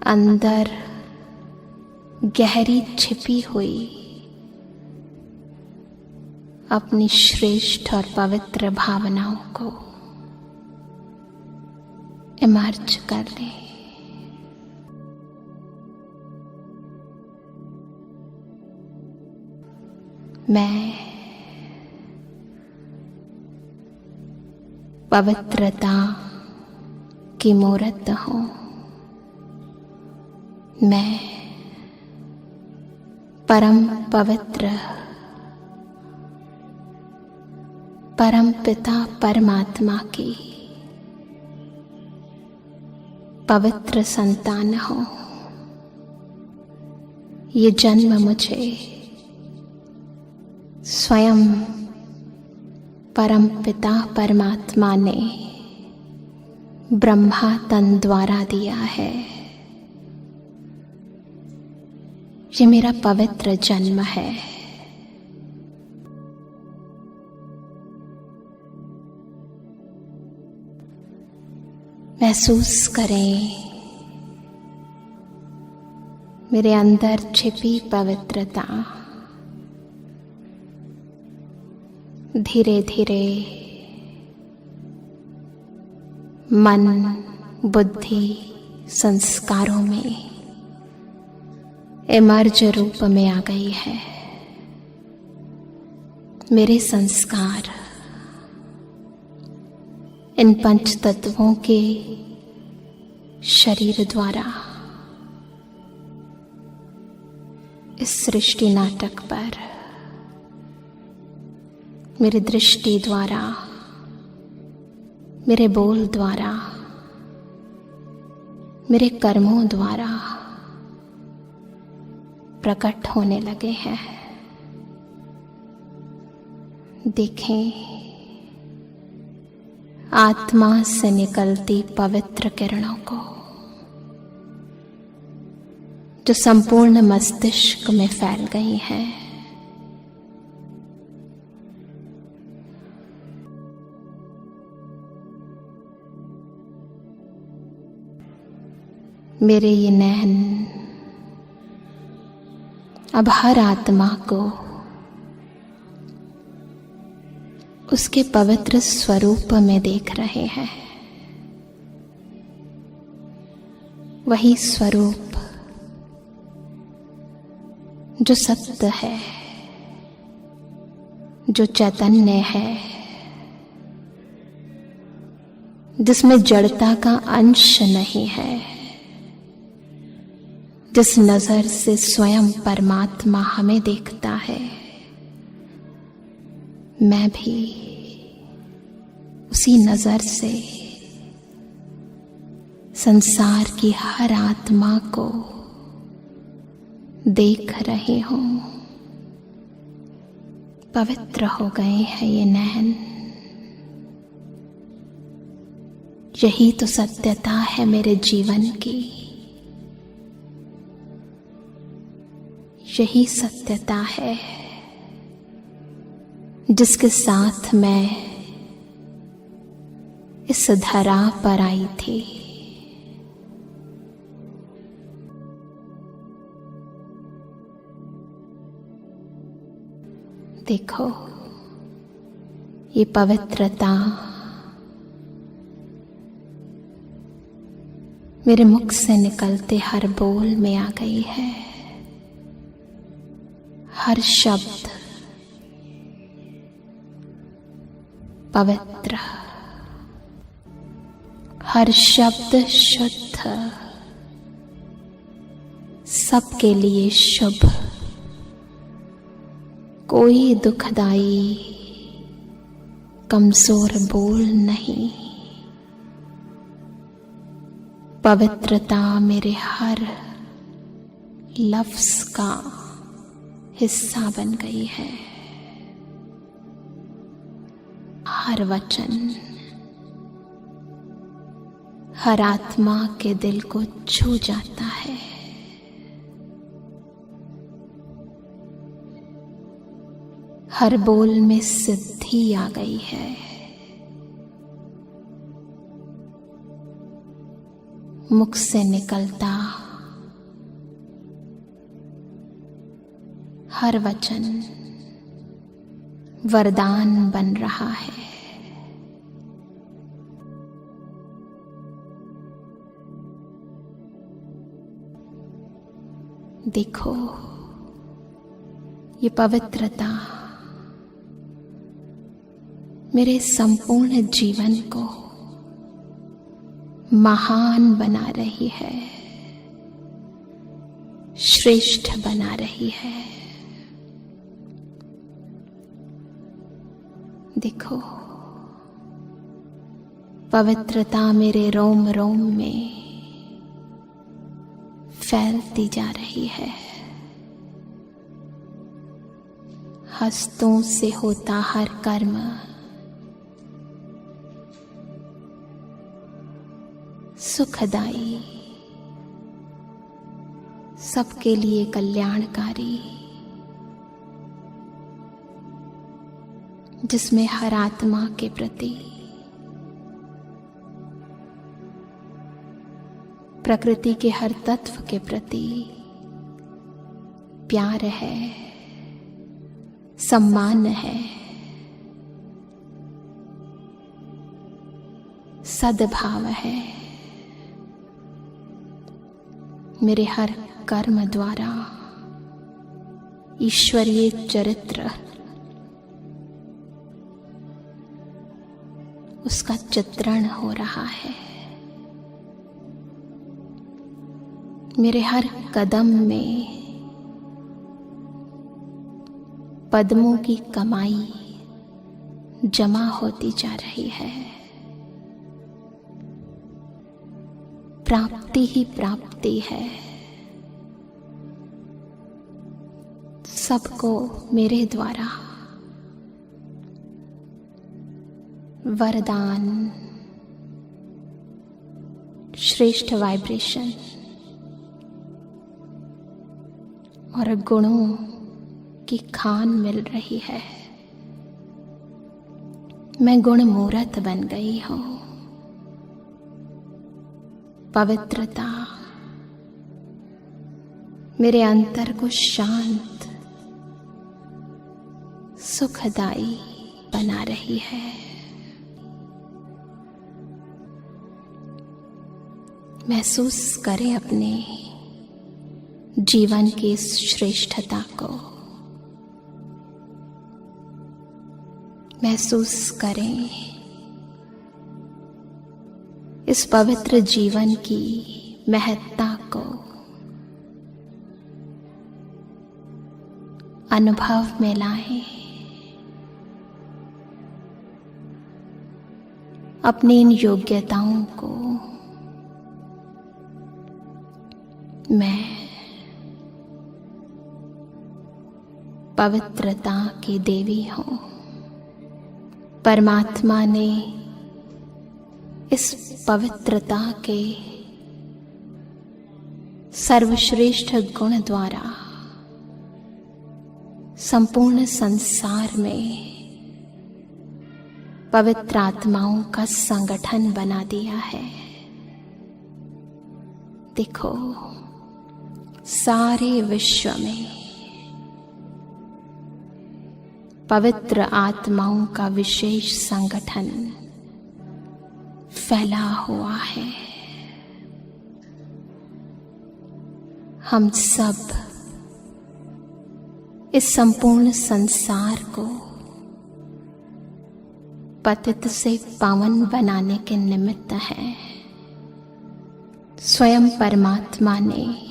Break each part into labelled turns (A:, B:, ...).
A: अंदर गहरी छिपी हुई अपनी श्रेष्ठ और पवित्र भावनाओं को इमर्ज कर ले। मैं पवित्रता की मूर्त हूँ। मैं परम पवित्र परम पिता परमात्मा की पवित्र संतान हूँ। ये जन्म मुझे स्वयं परम पिता परमात्मा ने ब्रह्मा तन द्वारा दिया है। ये मेरा पवित्र जन्म है। महसूस करें मेरे अंदर छिपी पवित्रता धीरे धीरे मन, बुद्धि, संस्कारों में इमर्ज रूप में आ गई है। मेरे संस्कार इन पंच तत्वों के शरीर द्वारा इस सृष्टि नाटक पर मेरी दृष्टि द्वारा, मेरे बोल द्वारा, मेरे कर्मों द्वारा प्रकट होने लगे हैं। देखें, आत्मा से निकलती पवित्र किरणों को जो संपूर्ण मस्तिष्क में फैल गई हैं। मेरे ये नैन अब हर आत्मा को उसके पवित्र स्वरूप में देख रहे हैं। वही स्वरूप जो सत्य है, जो चैतन्य है, जिसमें जड़ता का अंश नहीं है, जिस नजर से स्वयं परमात्मा हमें देखता है, मैं भी उसी नजर से संसार की हर आत्मा को देख रही हूं। पवित्र हो गए हैं ये नैन। यही तो सत्यता है मेरे जीवन की। यही सत्यता है जिसके साथ मैं इस धरा पर आई थी। देखो, ये पवित्रता मेरे मुख से निकलते हर बोल में आ गई है। हर शब्द पवित्र, हर शब्द शुद्ध, सबके लिए शुभ। कोई दुखदाई कमजोर बोल नहीं। पवित्रता मेरे हर लफ्ज का हिस्सा बन गई है। हर वचन हर आत्मा के दिल को छू जाता है। हर बोल में सिद्धि आ गई है। मुख से निकलता हर वचन वरदान बन रहा है। देखो, ये पवित्रता मेरे संपूर्ण जीवन को महान बना रही है, श्रेष्ठ बना रही है। देखो, पवित्रता मेरे रोम रोम में फैलती जा रही है। हस्तों से होता हर कर्म सुखदाई, सबके लिए कल्याणकारी, जिसमें हर आत्मा के प्रति, प्रकृति के हर तत्व के प्रति प्यार है, सम्मान है, सद्भाव है। मेरे हर कर्म द्वारा ईश्वरीय चरित्र, उसका चित्रण हो रहा है। मेरे हर कदम में पद्मों की कमाई जमा होती जा रही है। प्राप्ति ही प्राप्ति है। सबको मेरे द्वारा वरदान, श्रेष्ठ वाइब्रेशन और गुणों की खान मिल रही है। मैं गुण मूरत बन गई हूं। पवित्रता मेरे अंतर को शांत, सुखदाई बना रही है। महसूस करें अपने जीवन की इस श्रेष्ठता को। महसूस करें इस पवित्र जीवन की महत्ता को। अनुभव में लाएं। अपनी इन योग्यताओं को मैं पवित्रता की देवी हूं। परमात्मा ने इस पवित्रता के सर्वश्रेष्ठ गुण द्वारा संपूर्ण संसार में पवित्र आत्माओं का संगठन बना दिया है। देखो, सारे विश्व में पवित्र आत्माओं का विशेष संगठन फैला हुआ है। हम सब इस संपूर्ण संसार को पतित से पावन बनाने के निमित्त हैं। स्वयं परमात्मा ने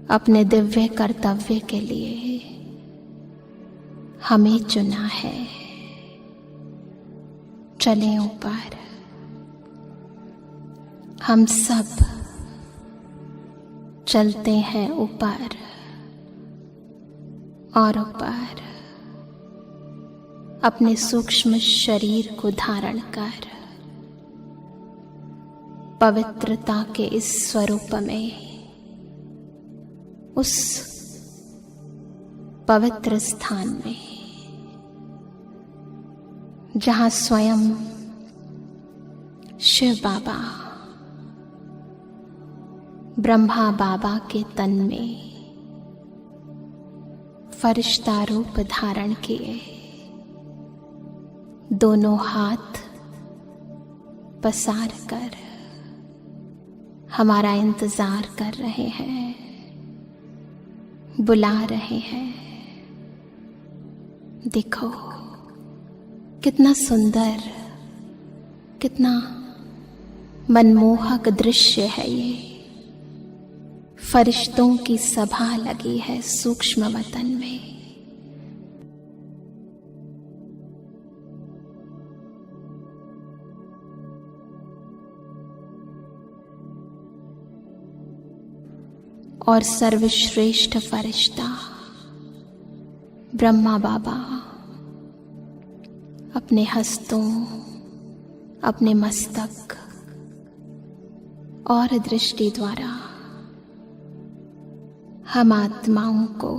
A: अपने दिव्य कर्तव्य के लिए हमें चुना है। चलें ऊपर। हम सब चलते हैं ऊपर और ऊपर, अपने सूक्ष्म शरीर को धारण कर पवित्रता के इस स्वरूप में, उस पवित्र स्थान में जहां स्वयं शिव बाबा ब्रह्मा बाबा के तन में फरिश्ता रूप धारण किए, दोनों हाथ पसार कर हमारा इंतजार कर रहे हैं, बुला रहे हैं। देखो कितना सुंदर, कितना मनमोहक दृश्य है ये। फरिश्तों की सभा लगी है सूक्ष्म वतन में। और सर्वश्रेष्ठ फरिश्ता ब्रह्मा बाबा अपने हस्तों, अपने मस्तक और दृष्टि द्वारा हम आत्माओं को,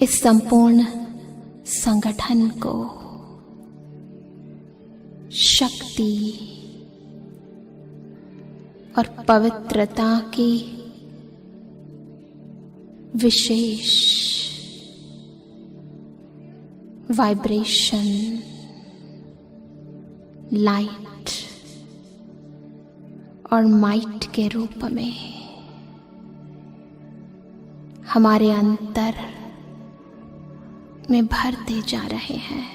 A: इस संपूर्ण संगठन को शक्ति और पवित्रता की विशेष वाइब्रेशन, लाइट और माइट के रूप में हमारे अंतर में भरते जा रहे हैं।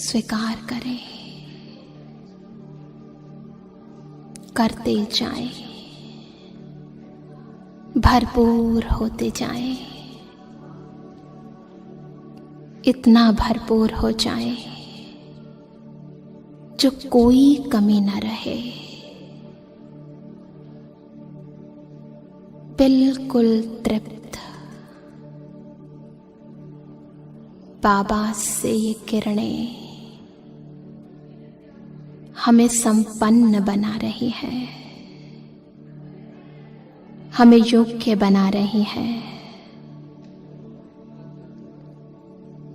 A: स्वीकार करें, करते जाएं, भरपूर होते जाएं, इतना भरपूर हो जाए जो कोई कमी न रहे, बिल्कुल तृप्त। बाबा से ये किरणें हमें संपन्न बना रही है, हमें योग्य बना रही है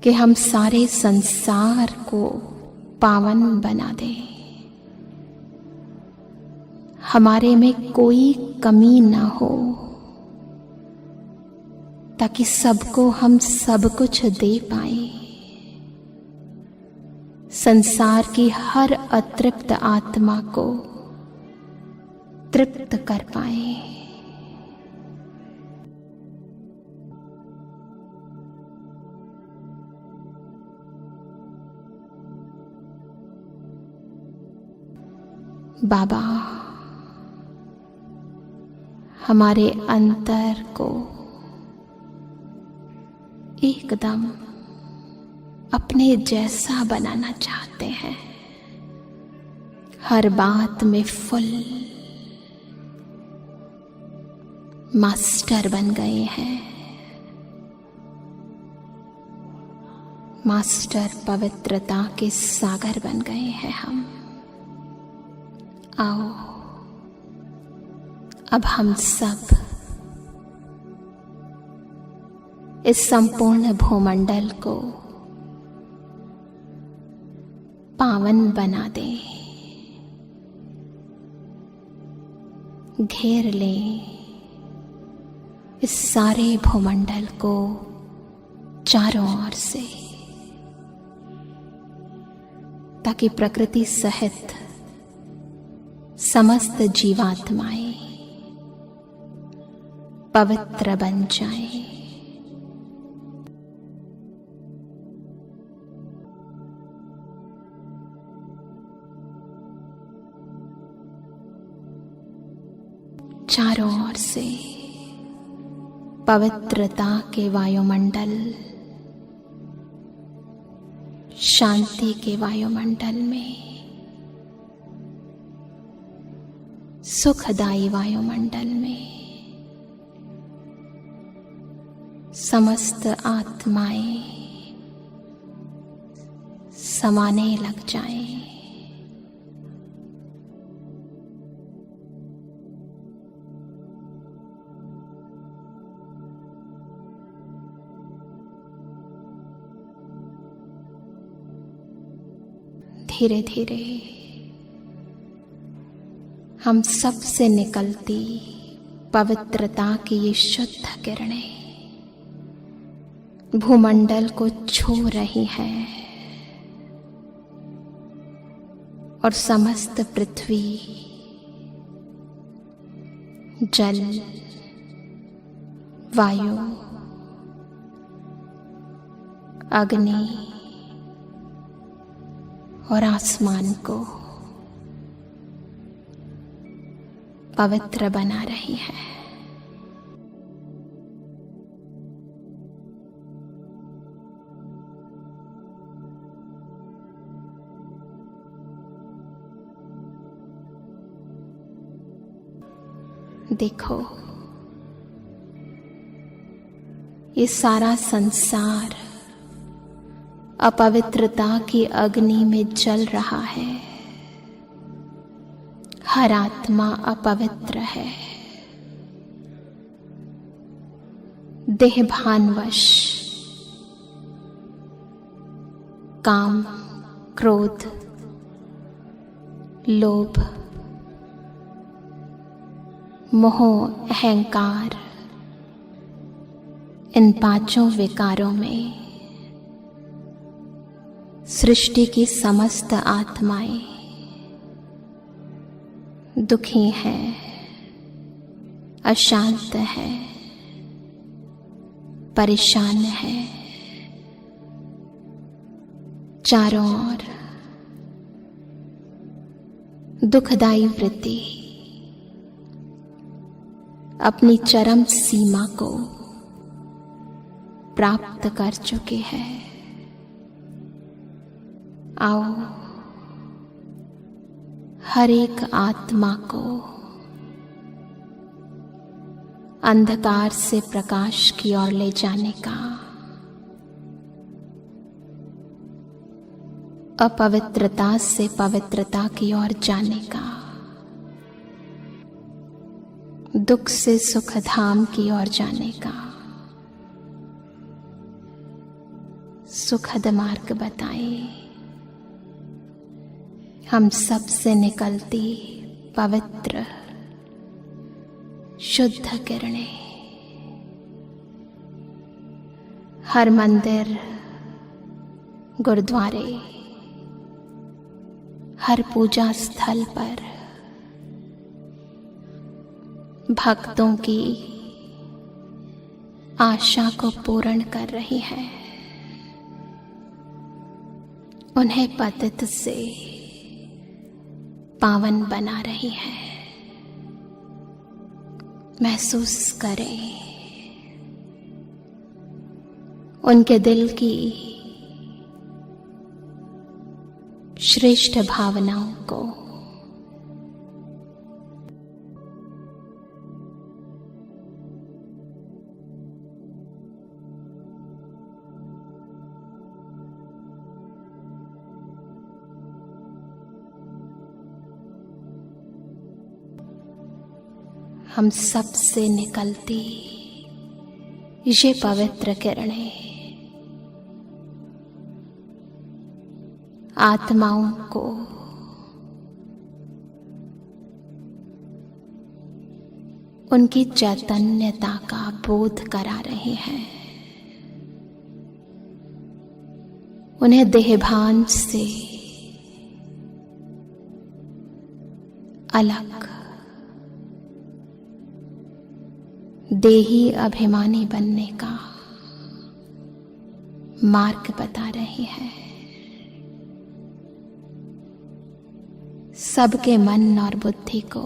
A: कि हम सारे संसार को पावन बना दें, हमारे में कोई कमी ना हो, ताकि सबको हम सब कुछ दे पाए, संसार की हर अतृप्त आत्मा को तृप्त कर पाए। बाबा हमारे अंतर को एकदम अपने जैसा बनाना चाहते हैं, हर बात में फुल मास्टर बन गए हैं, मास्टर पवित्रता के सागर बन गए हैं हम। आओ अब हम सब इस संपूर्ण भूमंडल को पावन बना दें, घेर लें इस सारे भूमंडल को चारों ओर से, ताकि प्रकृति सहित समस्त जीवात्माएं पवित्र बन जाएं। चारों ओर से पवित्रता के वायुमंडल, शांति के वायुमंडल में, सुखदायी वायुमंडल में समस्त आत्माएं समाने लग जाएं। धीरे धीरे हम सब से निकलती पवित्रता की ये शुद्ध किरणें भूमंडल को छू रही हैं और समस्त पृथ्वी, जल, वायु, अग्नि और आसमान को पवित्र बना रही है। देखो, ये सारा संसार अपवित्रता की अग्नि में जल रहा है। हर आत्मा अपवित्र है। देहभानवश काम, क्रोध, लोभ, मोह, अहंकार, इन पांचों विकारों में सृष्टि की समस्त आत्माएं दुखी हैं, अशांत हैं, परेशान हैं। चारों ओर दुखदायी वृत्ति अपनी चरम सीमा को प्राप्त कर चुके हैं। आओ, हर एक आत्मा को अंधकार से प्रकाश की ओर ले जाने का, अपवित्रता से पवित्रता की ओर जाने का, दुख से सुख धाम की ओर जाने का सुखद मार्ग बताए। हम सब से निकलती पवित्र शुद्ध किरणें हर मंदिर, गुरुद्वारे, हर पूजा स्थल पर भक्तों की आशा को पूर्ण कर रही है। उन्हें पतित से पावन बना रही है। महसूस करें उनके दिल की श्रेष्ठ भावनाओं को। हम सब से निकलती ये पवित्र किरणें आत्माओं को उनकी चैतन्यता का बोध करा रही हैं। उन्हें देहभान से अलग देही अभिमानी बनने का मार्ग बता रही है। सबके मन और बुद्धि को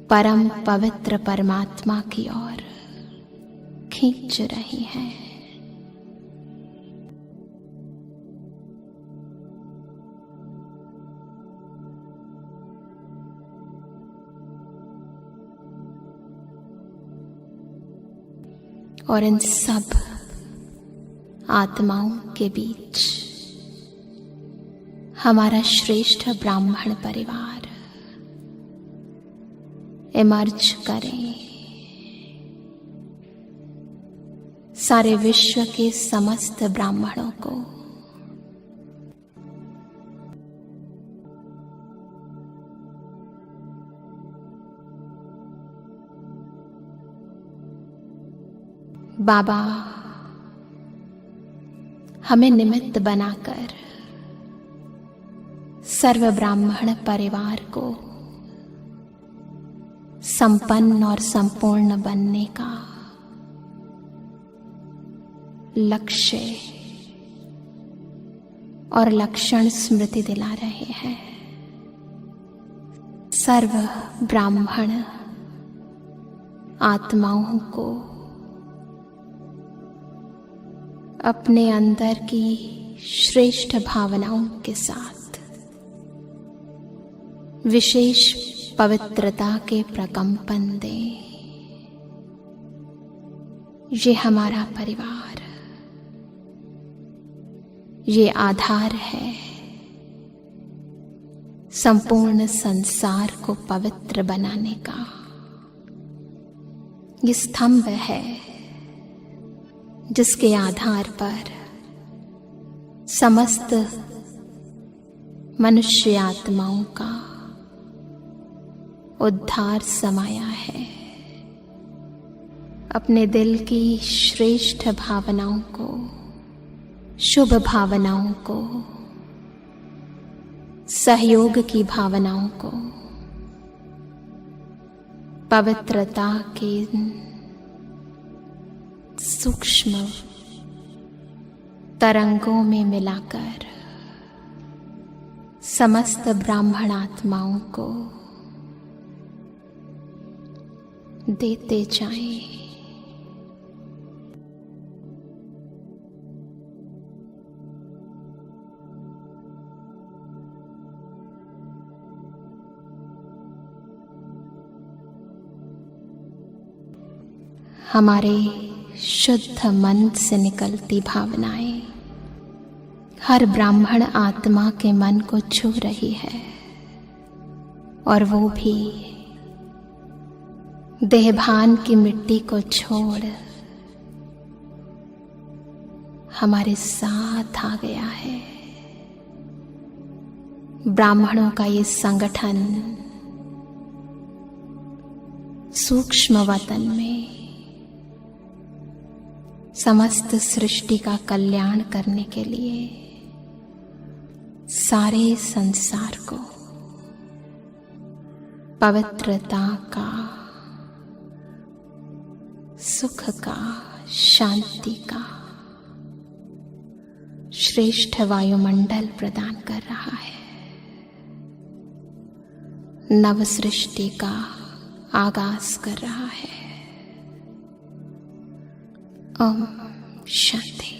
A: परम पवित्र परमात्मा की ओर खींच रही है। और इन सब आत्माओं के बीच हमारा श्रेष्ठ ब्राह्मण परिवार इमर्ज करें। सारे विश्व के समस्त ब्राह्मणों को बाबा हमें निमित्त बनाकर सर्व ब्राह्मण परिवार को संपन्न और संपूर्ण बनने का लक्ष्य और लक्षण स्मृति दिला रहे हैं। सर्व ब्राह्मण आत्माओं को अपने अंदर की श्रेष्ठ भावनाओं के साथ विशेष पवित्रता के प्रकंपन दें। ये हमारा परिवार, ये आधार है संपूर्ण संसार को पवित्र बनाने का। ये स्तंभ है जिसके आधार पर समस्त मनुष्य आत्माओं का उद्धार समाया है। अपने दिल की श्रेष्ठ भावनाओं को, शुभ भावनाओं को, सहयोग की भावनाओं को पवित्रता के सूक्ष्म तरंगों में मिलाकर समस्त ब्राह्मण आत्माओं को देते जाएं। हमारे शुद्ध मन से निकलती भावनाएं हर ब्राह्मण आत्मा के मन को छू रही है, और वो भी देहभान की मिट्टी को छोड़ हमारे साथ आ गया है। ब्राह्मणों का ये संगठन सूक्ष्म वतन में समस्त सृष्टि का कल्याण करने के लिए सारे संसार को पवित्रता का, सुख का, शांति का श्रेष्ठ वायुमंडल प्रदान कर रहा है। नव सृष्टि का आगाज कर रहा है। ओम शांति।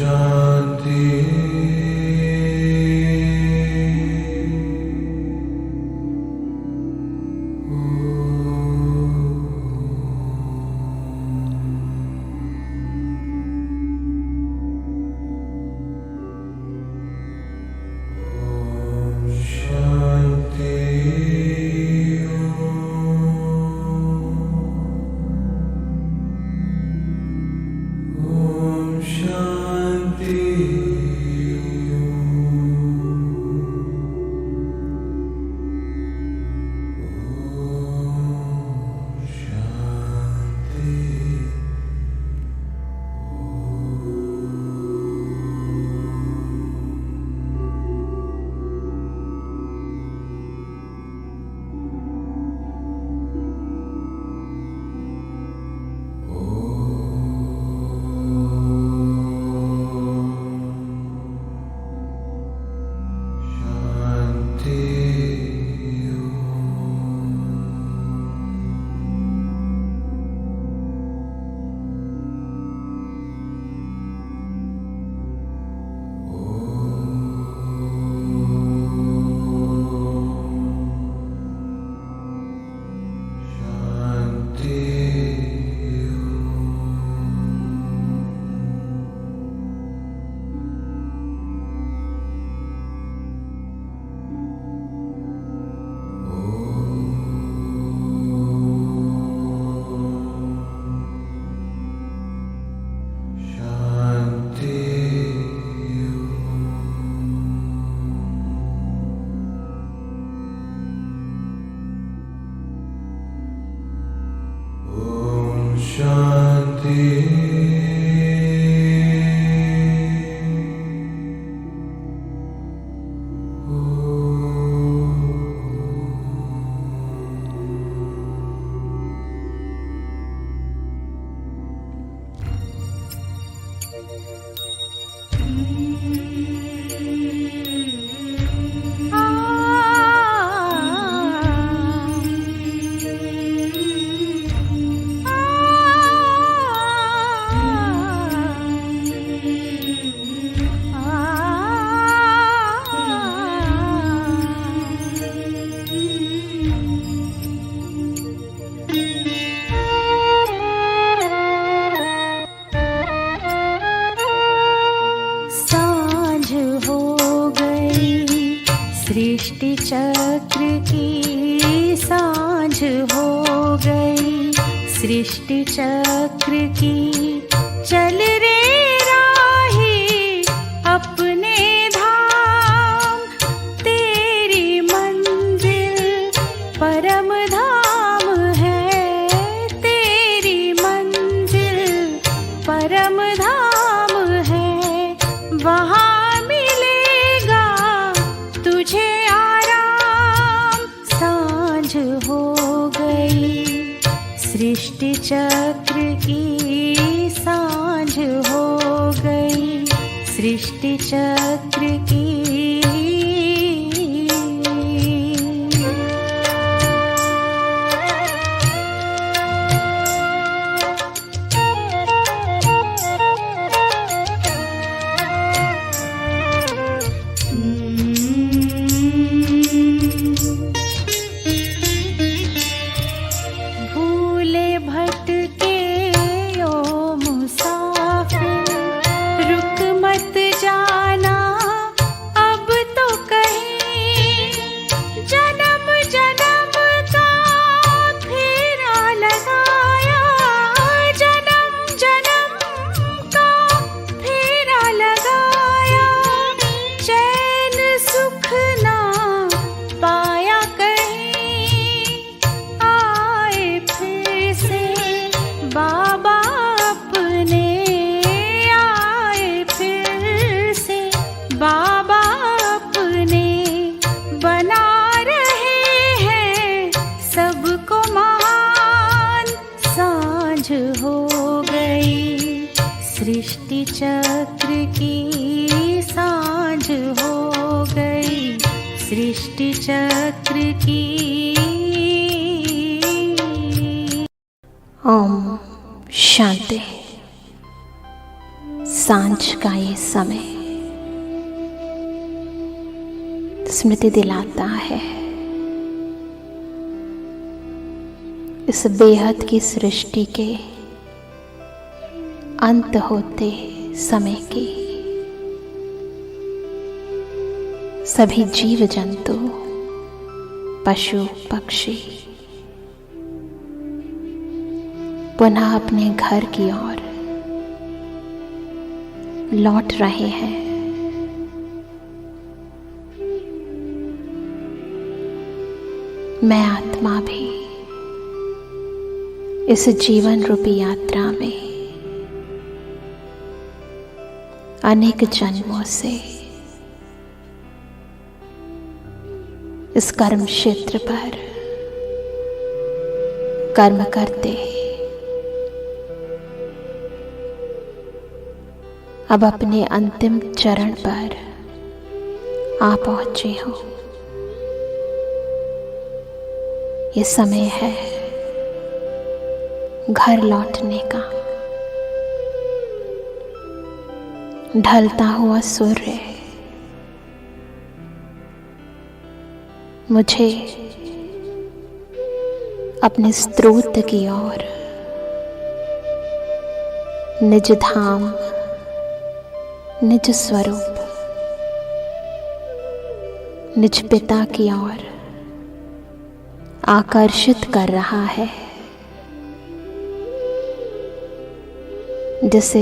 B: शांति।
C: सृष्टि चक्र की सांझ हो गई, सृष्टि चक्र की चल रे राही अपने धाम, तेरी मंजिल परम धाम है, तेरी मंजिल परम धाम है, वहाँ सृष्टि चक्र की सांझ हो गई, सृष्टि चक्र की। सृष्टि चक्र की सांझ हो गई, सृष्टि चक्र की।
A: ओम शांति। सांझ का ये समय स्मृति दिलाता है इस बेहद की सृष्टि के अंत होते समय की। सभी जीव जंतु, पशु पक्षी पुनः अपने घर की ओर लौट रहे हैं। मैं आत्मा भी इस जीवन रूपी यात्रा में अनेक जन्मों से इस कर्म क्षेत्र पर कर्म करते अब अपने अंतिम चरण पर आ पहुंचे हूं। ये समय है घर लौटने का। ढलता हुआ सूर्य मुझे अपने स्रोत की ओर, निज धाम, निज स्वरूप, निज पिता की ओर आकर्षित कर रहा है। जैसे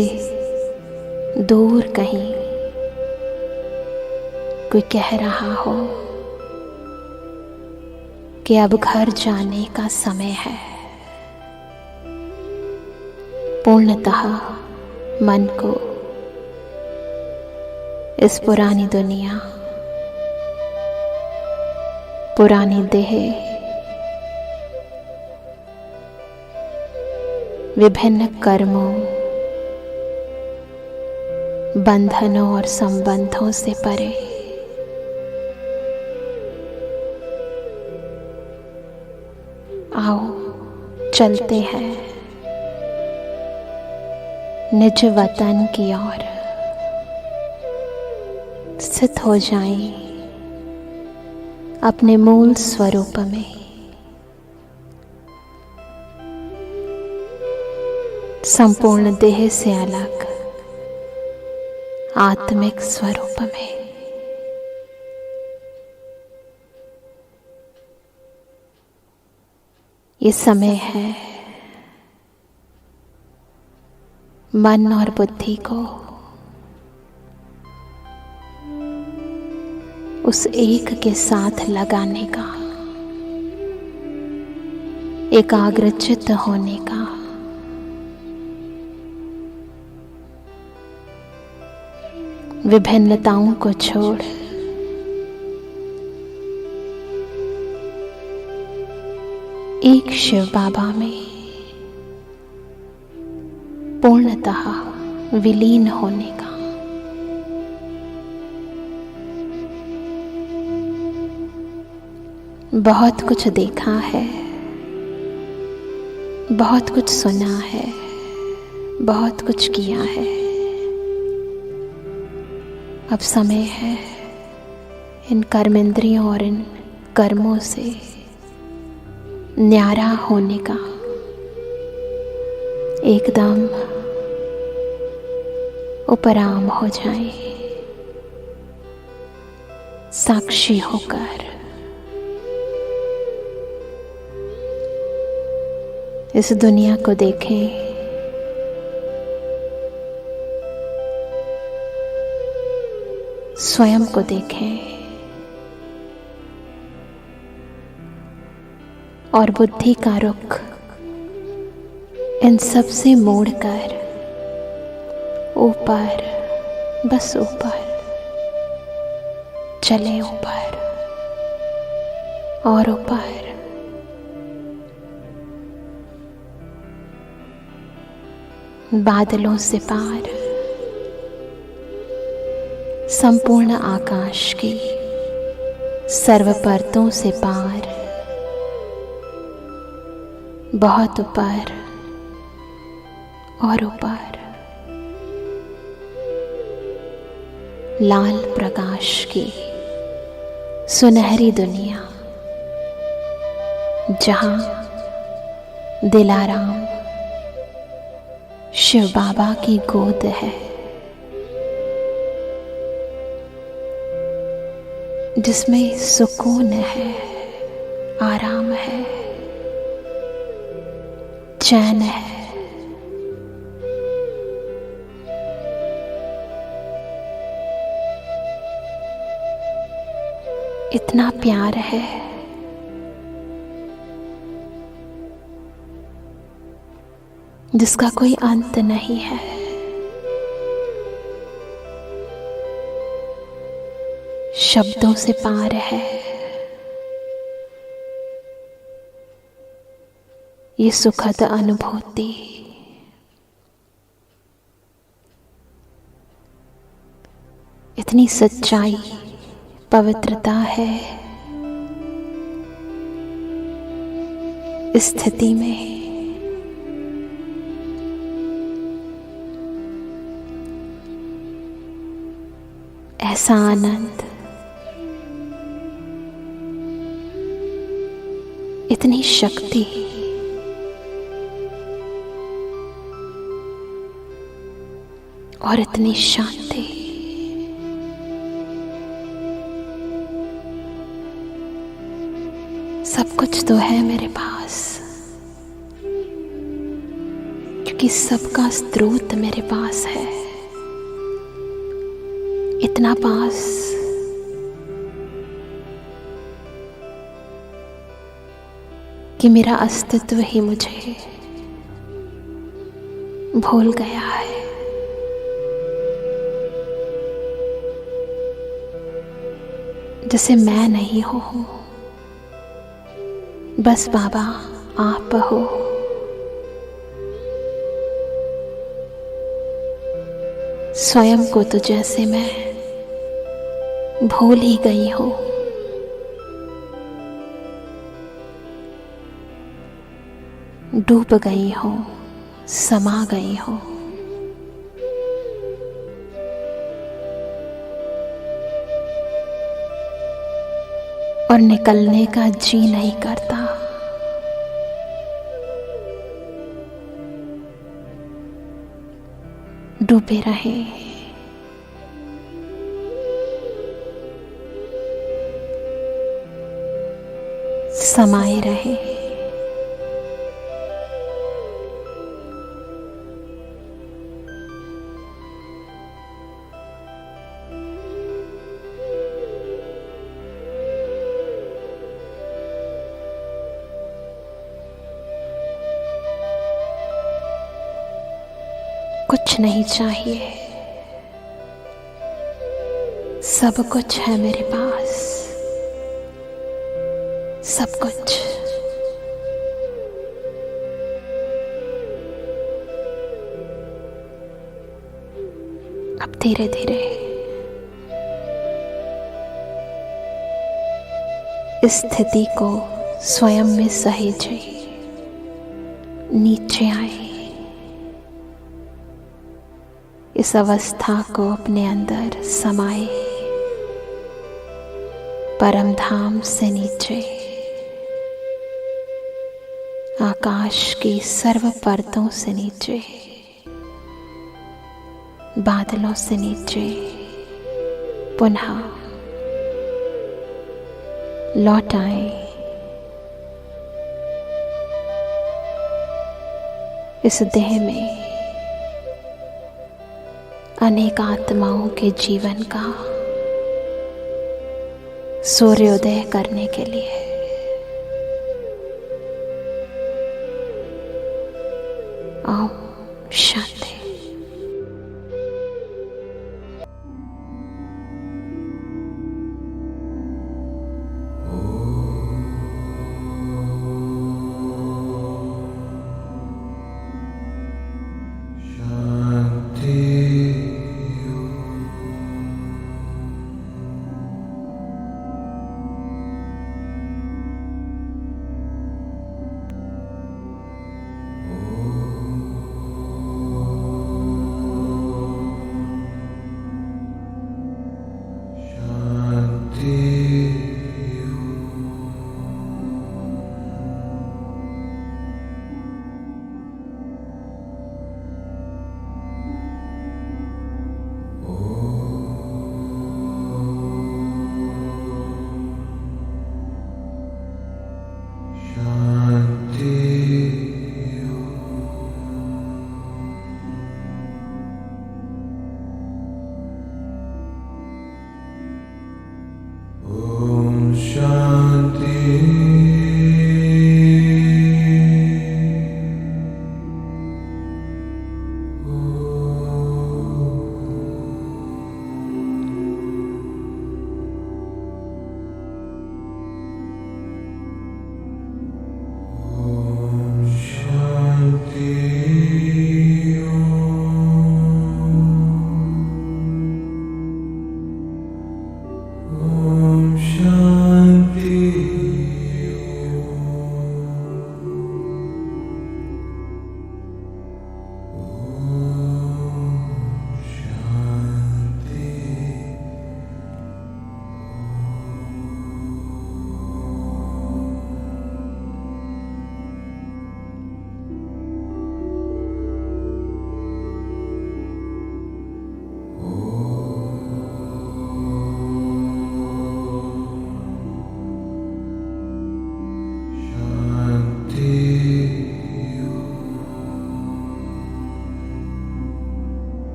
A: दूर कहीं कोई कह रहा हो कि अब घर जाने का समय है। पूर्णतः मन को इस पुरानी दुनिया, पुरानी देह, विभिन्न कर्मों, बंधनों और संबंधों से परे आओ चलते हैं निज वतन की ओर। स्थित हो जाएं अपने मूल स्वरूप में। संपूर्ण देह से अलग आत्मिक स्वरूप में। ये समय है मन और बुद्धि को उस एक के साथ लगाने का, एकाग्रचित्त होने का। विभिन्नताओं को छोड़ एक शिव बाबा में पूर्णतः विलीन होने का। बहुत कुछ देखा है, बहुत कुछ सुना है, बहुत कुछ किया है। अब समय है इन कर्मेंद्रियों और इन कर्मों से न्यारा होने का। एकदम उपराम हो जाए, साक्षी होकर इस दुनिया को देखें। स्वयं को देखें और बुद्धि का रुख इन सब से मोड़कर ऊपर, बस ऊपर चले, ऊपर और ऊपर। बादलों से पार संपूर्ण आकाश की सर्व परतों से पार, बहुत ऊपर और ऊपर। लाल प्रकाश की सुनहरी दुनिया, जहां दिलाराम शिव बाबा की गोद है, जिसमें सुकून है, आराम है, चैन है। इतना प्यार है जिसका कोई अंत नहीं है। शब्दों से पार है ये सुखद अनुभूति। इतनी सच्चाई, पवित्रता है इस स्थिति में। ऐसा आनंद, इतनी शक्ति, और इतनी शांति। सब कुछ तो है मेरे पास, क्योंकि सबका स्रोत मेरे पास है। इतना पास कि मेरा अस्तित्व ही मुझे भूल गया है। जैसे मैं नहीं हूं, बस बाबा आप हो। स्वयं को तो जैसे मैं भूल ही गई हूं। डूब गई हूं, समा गई हूं। और निकलने का जी नहीं करता। डूबे रहे, समाये रहे। कुछ नहीं चाहिए, सब कुछ है मेरे पास, सब कुछ। अब धीरे धीरे इस स्थिति को स्वयं में सहेजे, नीचे आए। इस अवस्था को अपने अंदर समाए, परम धाम से नीचे, आकाश की सर्व परतों से नीचे, बादलों से नीचे पुनः लौट आए इस देह में अनेक आत्माओं के जीवन का सूर्योदय करने के लिए। ओम शांति।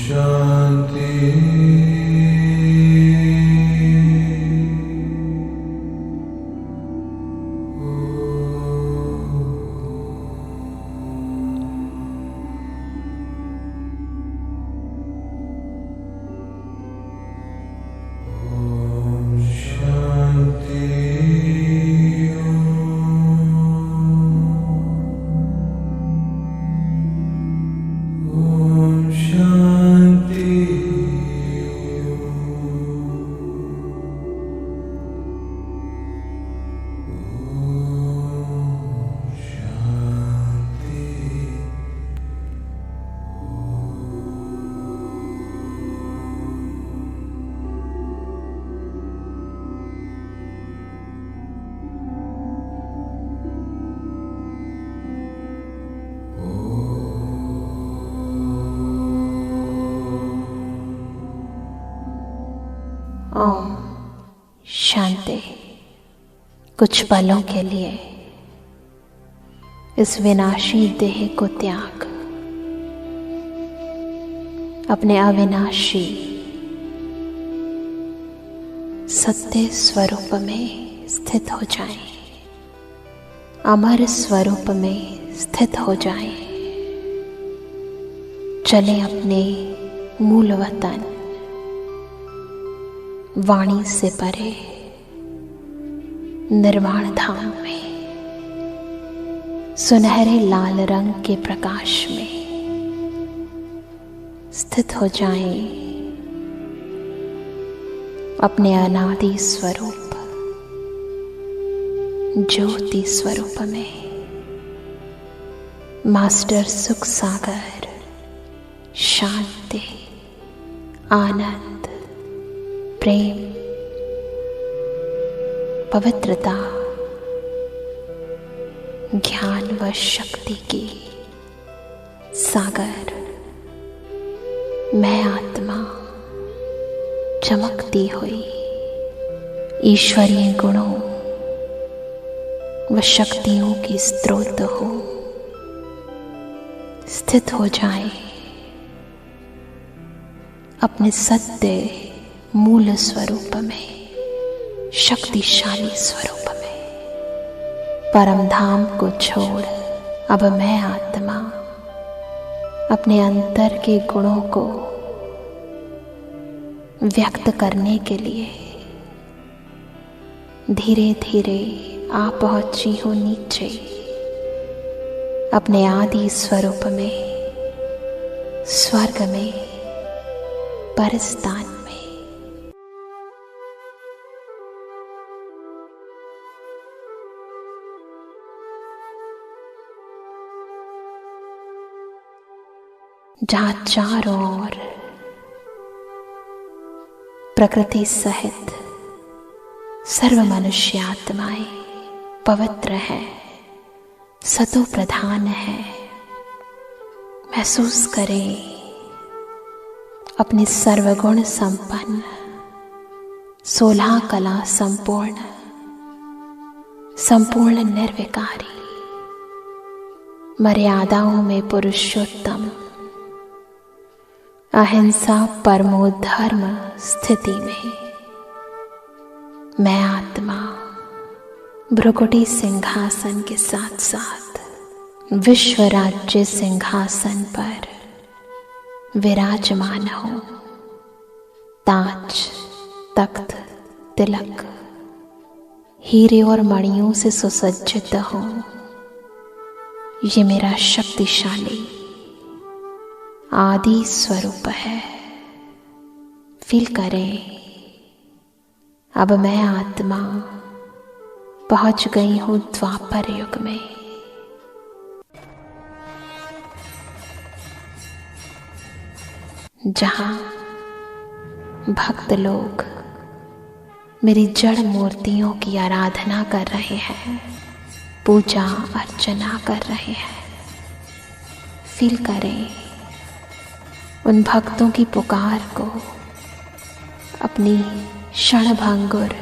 B: शांति।
A: ओम शांति। कुछ पलों के लिए इस विनाशी देह को त्याग अपने अविनाशी सत्य स्वरूप में स्थित हो जाएं, अमर स्वरूप में स्थित हो जाएं। चले अपने मूल वतन वाणी से परे निर्वाण धाम में, सुनहरे लाल रंग के प्रकाश में स्थित हो जाएं, अपने अनादि स्वरूप ज्योति स्वरूप में। मास्टर सुख सागर, शांति, आनंद, प्रेम, पवित्रता, ज्ञान व शक्ति की सागर मैं आत्मा चमकती हुई ईश्वरीय गुणों व शक्तियों की स्रोत हो, स्थित हो जाए अपने सत्य मूल स्वरूप में, शक्तिशाली स्वरूप में। परम धाम को छोड़ अब मैं आत्मा अपने अंतर के गुणों को व्यक्त करने के लिए धीरे धीरे आ पहुंची हूं नीचे अपने आदि स्वरूप में, स्वर्ग में, परस्तान में। जहाँ चारों ओर प्रकृति सहित सर्व मनुष्य आत्माएं पवित्र है, सतो प्रधान है। महसूस करें अपनी सर्वगुण संपन्न, 16 कला संपूर्ण निर्विकारी, मर्यादाओं में पुरुषोत्तम, अहिंसा परमो धर्म स्थिति में मैं आत्मा भ्रुकुटी सिंहासन के साथ साथ विश्व राज्य सिंहासन पर विराजमान हूँ। ताज, तख्त, तिलक, हीरे और मणियों से सुसज्जित हूँ। ये मेरा शक्तिशाली आदि स्वरूप है। फील करें अब मैं आत्मा पहुंच गई हूं द्वापर युग में। जहां भक्त लोग मेरी जड़ मूर्तियों की आराधना कर रहे हैं, पूजा अर्चना कर रहे हैं। फील करें उन भक्तों की पुकार को, अपनी क्षणभंगुर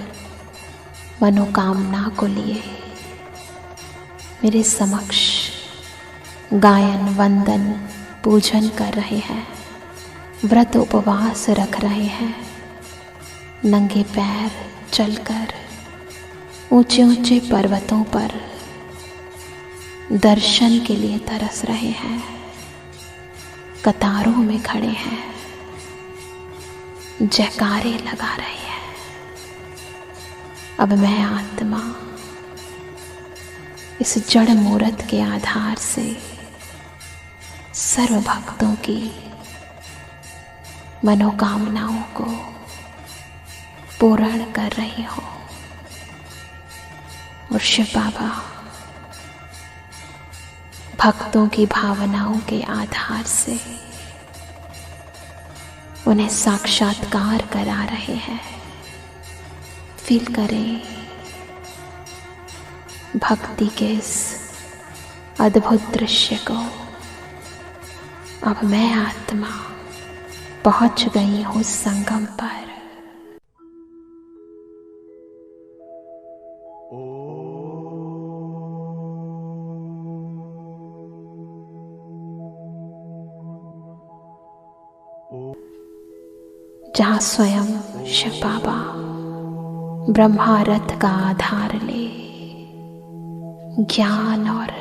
A: मनोकामना को लिए मेरे समक्ष गायन, वंदन, पूजन कर रहे हैं। व्रत उपवास रख रहे हैं, नंगे पैर चलकर ऊंचे ऊंचे पर्वतों पर दर्शन के लिए तरस रहे हैं, कतारों में खड़े हैं, जयकारे लगा रहे हैं। अब मैं आत्मा इस जड़ मूरत के आधार से सर्व भक्तों की मनोकामनाओं को पूर्ण कर रही हूँ। और शिव बाबा भक्तों की भावनाओं के आधार से उन्हें साक्षात्कार करा रहे हैं। फील करें भक्ति के इस अद्भुत दृश्य को। अब मैं आत्मा पहुंच गई हूँ संगम पर। जहाँ स्वयं शिव बाबा ब्रह्मा रथ का आधार ले ज्ञान और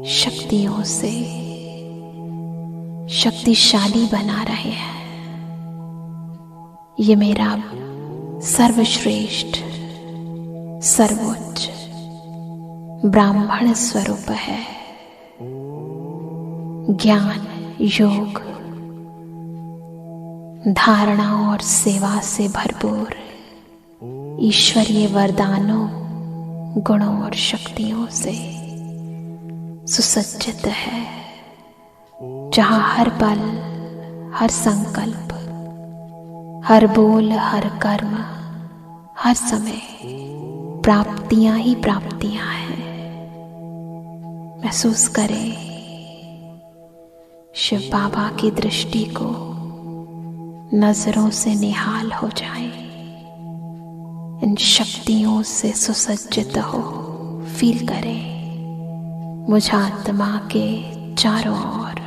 A: शक्तियों से शक्तिशाली बना रहे हैं। ये मेरा सर्वश्रेष्ठ सर्वोच्च ब्राह्मण स्वरूप है। ज्ञान, योग, धारणा और सेवा से भरपूर ईश्वरीय वरदानों, गुणों और शक्तियों से सुसज्जित है। जहाँ हर पल, हर संकल्प, हर बोल, हर कर्म, हर समय प्राप्तियां ही प्राप्तियां हैं। महसूस करें शिव बाबा की दृष्टि को नजरों से निहाल हो जाए, इन शक्तियों से सुसज्जित हो। फील करें मुझ आत्मा के चारों ओर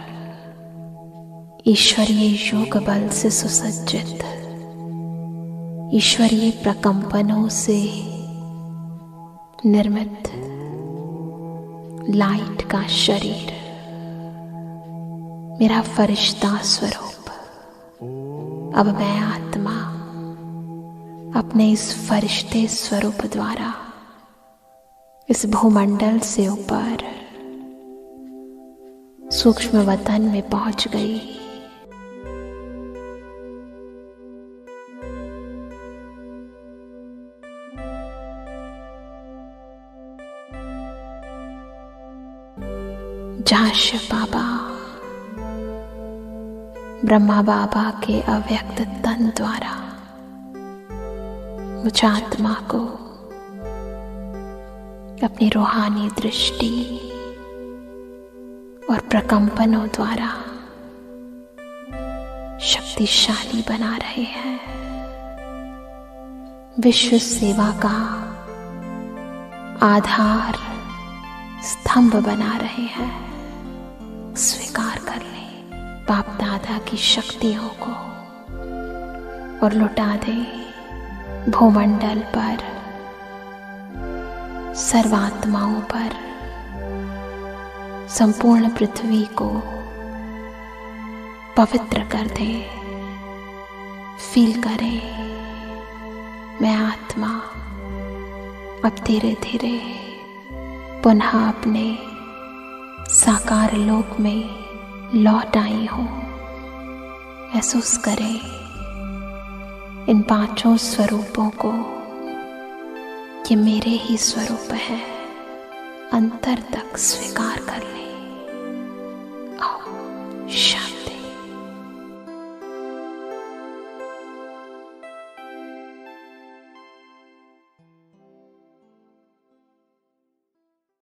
A: ईश्वरीय योग बल से सुसज्जित, ईश्वरीय प्रकंपनों से निर्मित लाइट का शरीर, मेरा फरिश्ता स्वरूप। अब मैं आत्मा अपने इस फरिश्ते स्वरूप द्वारा इस भूमंडल से ऊपर सूक्ष्म वतन में पहुंच गई। जहाँ शिव बाबा ब्रह्मा बाबा के अव्यक्त तन द्वारा मुझ आत्मा को अपनी रूहानी दृष्टि और प्रकंपनों द्वारा शक्तिशाली बना रहे हैं। विश्व सेवा का आधार स्तंभ बना रहे हैं। स्वीकार कर लें बाप दादा की शक्तियों को और लुटा दें भूमंडल पर, सर्वात्माओं पर, संपूर्ण पृथ्वी को पवित्र कर दें। फील करें मैं आत्मा अब धीरे धीरे पुनः अपने साकार लोक में लौट आई हूँ। महसूस करें इन पांचों स्वरूपों को, ये मेरे ही स्वरूप है। अंतर तक स्वीकार कर लें। आओ शांति।